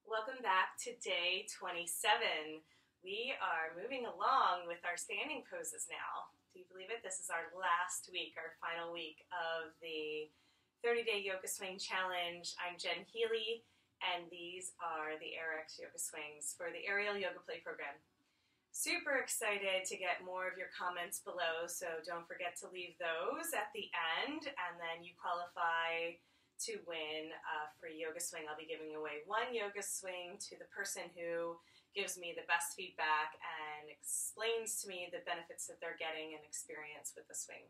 Welcome back to day 27. We are moving along with our standing poses now. Do you believe it? This is our last week, our final week of the 30-day yoga swing challenge. I'm Jen Healy, and these are the AYRx yoga swings for the aerial yoga play program. Super excited to get more of your comments below, so don't forget to leave those at the end, and then you qualify to win a free yoga swing. I'll be giving away one yoga swing to the person who gives me the best feedback and explains to me the benefits that they're getting and experience with the swing.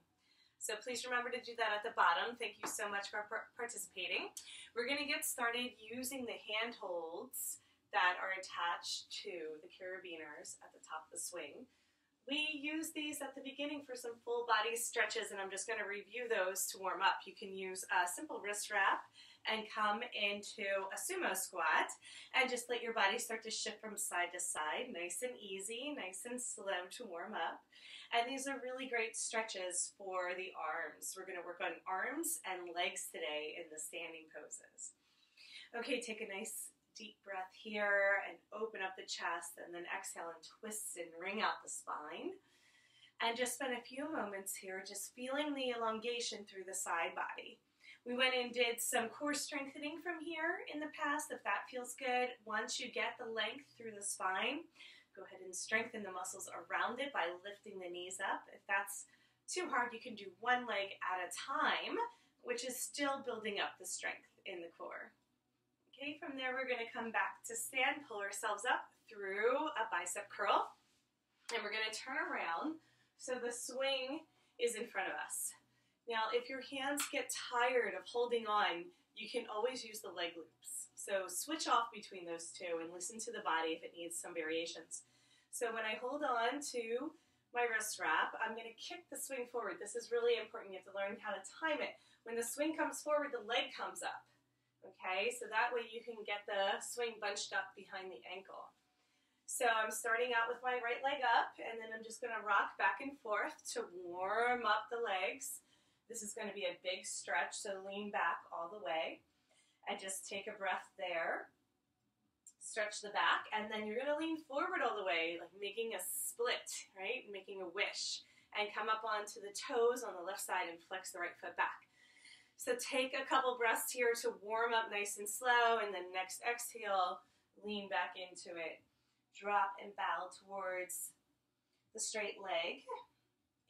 So please remember to do that at the bottom. Thank you so much for participating. We're going to get started using the handholds that are attached to the carabiners at the top of the swing. We use these at the beginning for some full body stretches, and I'm just going to review those to warm up. You can use a simple wrist wrap and come into a sumo squat and just let your body start to shift from side to side, nice and easy, nice and slow to warm up. And these are really great stretches for the arms. We're going to work on arms and legs today in the standing poses. Okay, take a nice deep breath here and open up the chest, and then exhale and twist and wring out the spine. And just spend a few moments here just feeling the elongation through the side body. We went and did some core strengthening from here in the past. If that feels good, once you get the length through the spine, go ahead and strengthen the muscles around it by lifting the knees up. If that's too hard, you can do one leg at a time, which is still building up the strength in the core. Okay, from there we're going to come back to stand, pull ourselves up through a bicep curl, and we're going to turn around so the swing is in front of us. Now, if your hands get tired of holding on, you can always use the leg loops. So switch off between those two and listen to the body if it needs some variations. So when I hold on to my wrist wrap, I'm going to kick the swing forward. This is really important. You have to learn how to time it. When the swing comes forward, the leg comes up. Okay, so that way you can get the swing bunched up behind the ankle. So I'm starting out with my right leg up, and then I'm just going to rock back and forth to warm up the legs. This is going to be a big stretch, so lean back all the way. And just take a breath there. Stretch the back, and then you're going to lean forward all the way, like making a split, right? Making a wish. And come up onto the toes on the left side and flex the right foot back. So take a couple breaths here to warm up nice and slow, and then next exhale, lean back into it. Drop and bow towards the straight leg.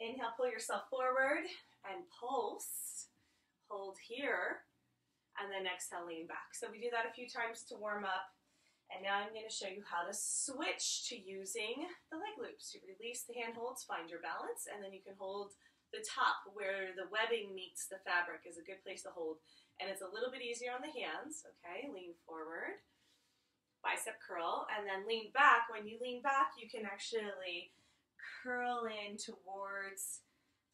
Inhale, pull yourself forward and pulse. Hold here, and then exhale, lean back. So we do that a few times to warm up, and now I'm going to show you how to switch to using the leg loops. You release the hand holds, find your balance, and then you can hold the top where the webbing meets the fabric is a good place to hold. And it's a little bit easier on the hands. Okay, lean forward, bicep curl, and then lean back. When you lean back, you can actually curl in towards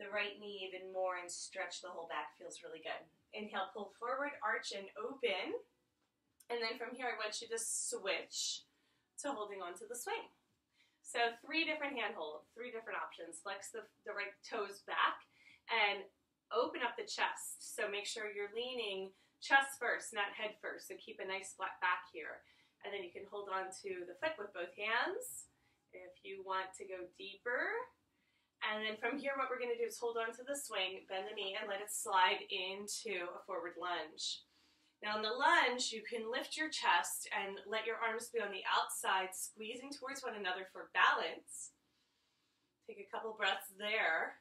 the right knee even more and stretch the whole back. Feels really good. Inhale, pull forward, arch and open. And then from here, I want you to switch to holding on to the swing. So 3 different handholds, 3 different options. Flex the right toes back and open up the chest. So make sure you're leaning chest first, not head first. So keep a nice flat back here. And then you can hold on to the foot with both hands if you want to go deeper. And then from here, what we're going to do is hold on to the swing, bend the knee, and let it slide into a forward lunge. Now in the lunge, you can lift your chest and let your arms be on the outside, squeezing towards one another for balance. Take a couple breaths there.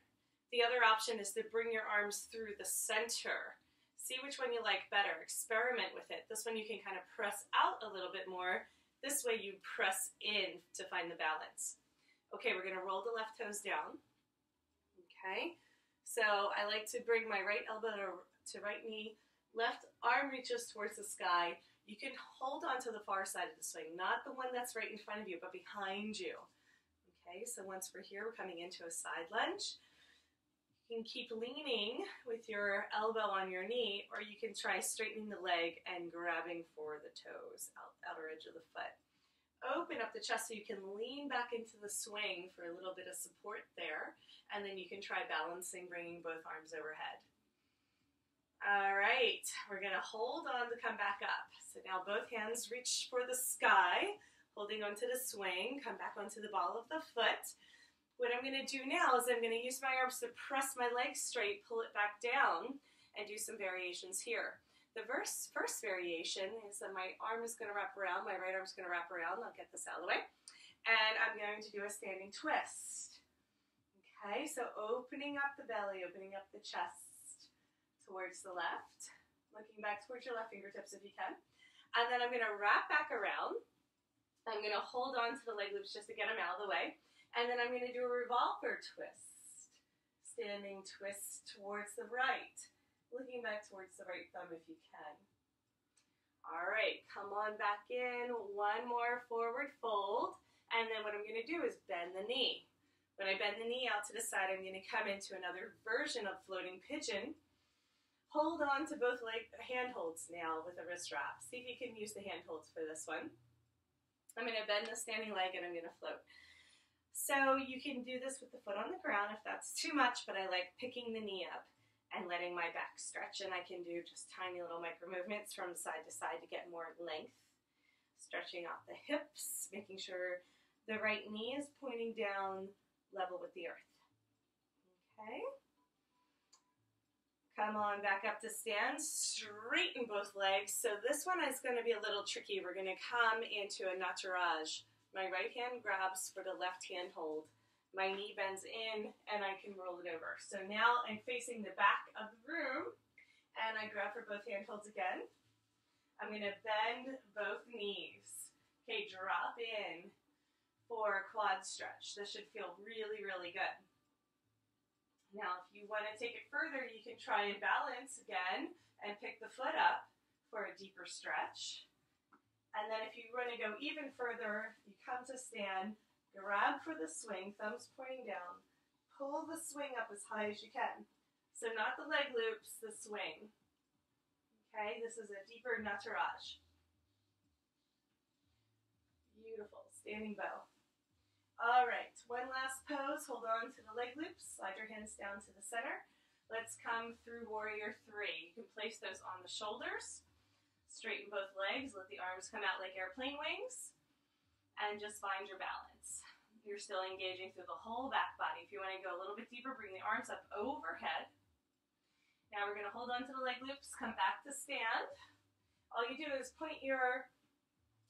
The other option is to bring your arms through the center. See which one you like better. Experiment with it. This one you can kind of press out a little bit more. This way you press in to find the balance. Okay, we're going to roll the left toes down. Okay, so I like to bring my right elbow to right knee. Left arm reaches towards the sky. You can hold on to the far side of the swing, not the one that's right in front of you, but behind you. Okay, so once we're here, we're coming into a side lunge. You can keep leaning with your elbow on your knee, or you can try straightening the leg and grabbing for the toes, outer edge of the foot. Open up the chest so you can lean back into the swing for a little bit of support there, and then you can try balancing, bringing both arms overhead. All right, we're gonna hold on to come back up. So now both hands reach for the sky, holding onto the swing, come back onto the ball of the foot. What I'm gonna do now is I'm gonna use my arms to press my legs straight, pull it back down, and do some variations here. The first variation is that my arm is gonna wrap around, my right arm's gonna wrap around, I'll get this out of the way, and I'm going to do a standing twist. Okay, so opening up the belly, opening up the chest towards the left, looking back towards your left fingertips if you can, and then I'm gonna wrap back around. I'm gonna hold on to the leg loops just to get them out of the way. And then I'm going to do a revolver twist. Standing twist towards the right. Looking back towards the right thumb if you can. All right, come on back in. One more forward fold. And then what I'm going to do is bend the knee. When I bend the knee out to the side, I'm going to come into another version of floating pigeon. Hold on to both hand holds now with a wrist wrap. See if you can use the hand holds for this one. I'm going to bend the standing leg and I'm going to float. So you can do this with the foot on the ground if that's too much, but I like picking the knee up and letting my back stretch, and I can do just tiny little micro movements from side to side to get more length. Stretching out the hips, making sure the right knee is pointing down level with the earth. Okay. Come on back up to stand, straighten both legs. So this one is going to be a little tricky. We're going to come into a Nataraj. My right hand grabs for the left hand hold. My knee bends in and I can roll it over. So now I'm facing the back of the room and I grab for both hand holds again. I'm going to bend both knees. Okay, drop in for a quad stretch. This should feel really, really good. Now, if you want to take it further, you can try and balance again and pick the foot up for a deeper stretch. And then if you want to go even further, you come to stand, grab for the swing, thumbs pointing down, pull the swing up as high as you can. So not the leg loops, the swing. Okay, this is a deeper Nataraj. Beautiful, standing bow. All right, one last pose, hold on to the leg loops, slide your hands down to the center. Let's come through warrior three. You can place those on the shoulders. Straighten both legs, let the arms come out like airplane wings, and just find your balance. You're still engaging through the whole back body. If you want to go a little bit deeper, bring the arms up overhead. Now we're going to hold on to the leg loops, come back to stand. All you do is point your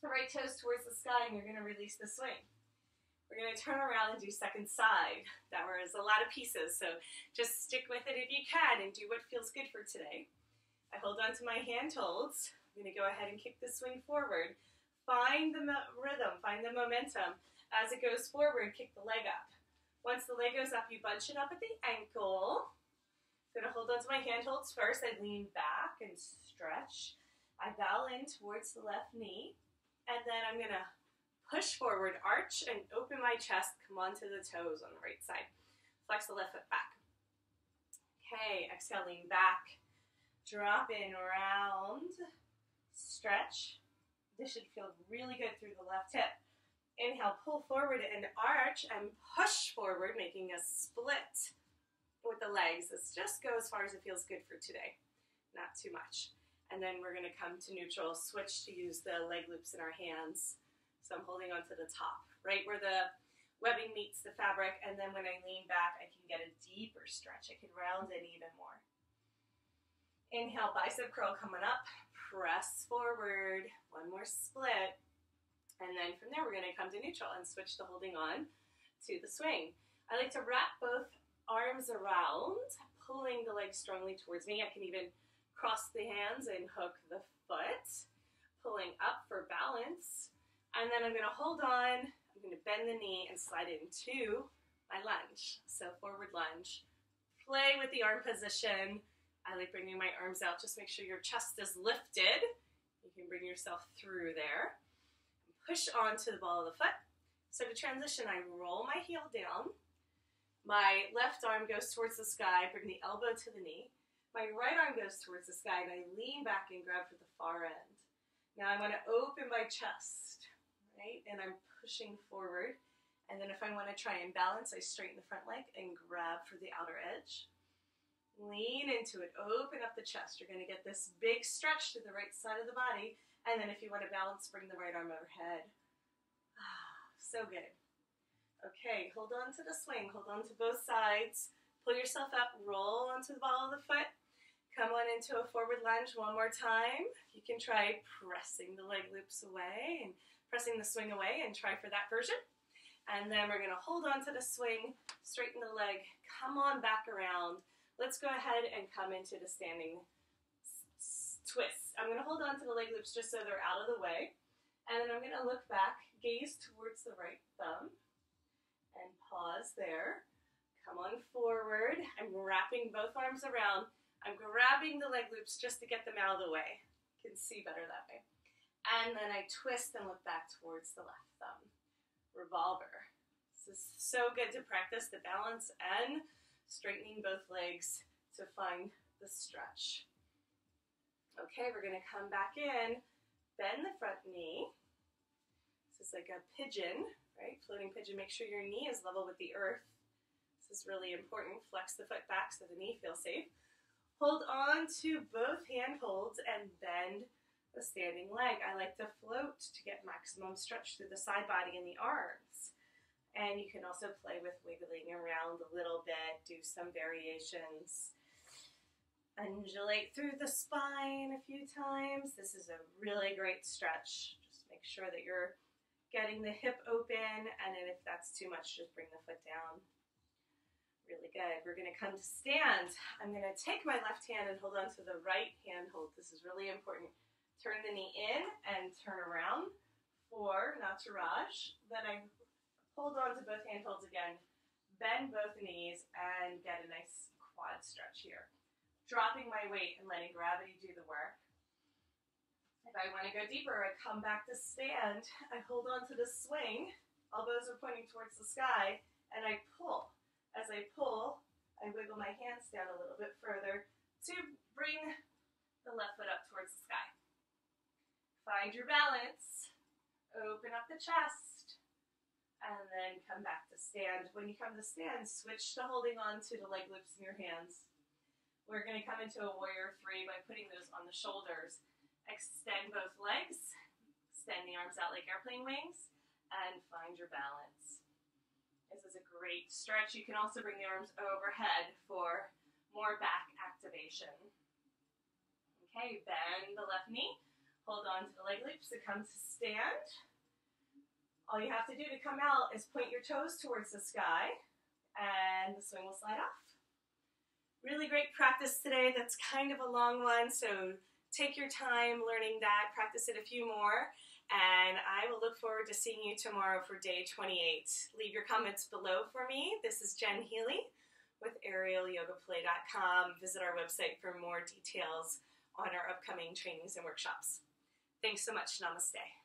right toes towards the sky and you're going to release the swing. We're going to turn around and do second side. That was a lot of pieces, so just stick with it if you can and do what feels good for today. I hold on to my hand holds. I'm going to go ahead and kick the swing forward. Find the rhythm, find the momentum. As it goes forward, kick the leg up. Once the leg goes up, you bunch it up at the ankle. I'm going to hold on to my hand holds first. I lean back and stretch. I bow in towards the left knee. And then I'm going to push forward, arch, and open my chest. Come onto the toes on the right side. Flex the left foot back. Okay, exhale, lean back. Drop in, round, stretch. This should feel really good through the left hip. Inhale, pull forward and arch and push forward, making a split with the legs. This just go as far as it feels good for today, not too much. And then we're going to come to neutral, switch to use the leg loops in our hands. So I'm holding onto the top, right where the webbing meets the fabric, and then when I lean back, I can get a deeper stretch. I can round it even more. Inhale, bicep curl coming up, press forward, one more split, and then from there we're going to come to neutral and switch to holding on to the swing. I like to wrap both arms around, pulling the legs strongly towards me. I can even cross the hands and hook the foot, pulling up for balance, and then I'm going to hold on, I'm going to bend the knee and slide into my lunge. So forward lunge. Play with the arm position. I like bringing my arms out. Just make sure your chest is lifted. You can bring yourself through there. Push onto the ball of the foot. So to transition, I roll my heel down. My left arm goes towards the sky. Bring the elbow to the knee. My right arm goes towards the sky, and I lean back and grab for the far end. Now I want to open my chest, right? And I'm pushing forward. And then if I want to try and balance, I straighten the front leg and grab for the outer edge. Lean into it. Open up the chest. You're going to get this big stretch to the right side of the body. And then if you want to balance, bring the right arm overhead. So good. Okay, hold on to the swing. Hold on to both sides. Pull yourself up. Roll onto the ball of the foot. Come on into a forward lunge one more time. You can try pressing the leg loops away and pressing the swing away and try for that version. And then we're going to hold on to the swing, straighten the leg, come on back around. Let's go ahead and come into the standing twist. I'm going to hold on to the leg loops just so they're out of the way. And then I'm going to look back, gaze towards the right thumb, and pause there. Come on forward. I'm wrapping both arms around. I'm grabbing the leg loops just to get them out of the way. You can see better that way. And then I twist and look back towards the left thumb. Revolver. This is so good to practice the balance and straightening both legs to find the stretch. Okay, we're going to come back in, bend the front knee. This is like a pigeon, right? Floating pigeon. Make sure your knee is level with the earth. This is really important. Flex the foot back so the knee feels safe. Hold on to both hand holds and bend the standing leg. I like to float to get maximum stretch through the side body and the arms. And you can also play with wiggling around a little bit, do some variations. Undulate through the spine a few times. This is a really great stretch. Just make sure that you're getting the hip open, and then if that's too much, just bring the foot down. Really good. We're going to come to stand. I'm going to take my left hand and hold on to the right hand hold. This is really important. Turn the knee in and turn around for Nataraj. Then I hold on to both hand holds again, bend both knees, and get a nice quad stretch here. Dropping my weight and letting gravity do the work. If I want to go deeper, I come back to stand. I hold on to the swing. Elbows are pointing towards the sky, and I pull. As I pull, I wiggle my hands down a little bit further to bring the left foot up towards the sky. Find your balance. Open up the chest. And then come back to stand. When you come to stand, switch to holding on to the leg loops in your hands. We're going to come into a warrior three by putting those on the shoulders. Extend both legs. Extend the arms out like airplane wings. And find your balance. This is a great stretch. You can also bring the arms overhead for more back activation. Okay, bend the left knee. Hold on to the leg loops to come to stand. All you have to do to come out is point your toes towards the sky, and the swing will slide off. Really great practice today. That's kind of a long one, so take your time learning that. Practice it a few more, and I will look forward to seeing you tomorrow for day 28. Leave your comments below for me. This is Jen Healy with aerialyogaplay.com. Visit our website for more details on our upcoming trainings and workshops. Thanks so much. Namaste.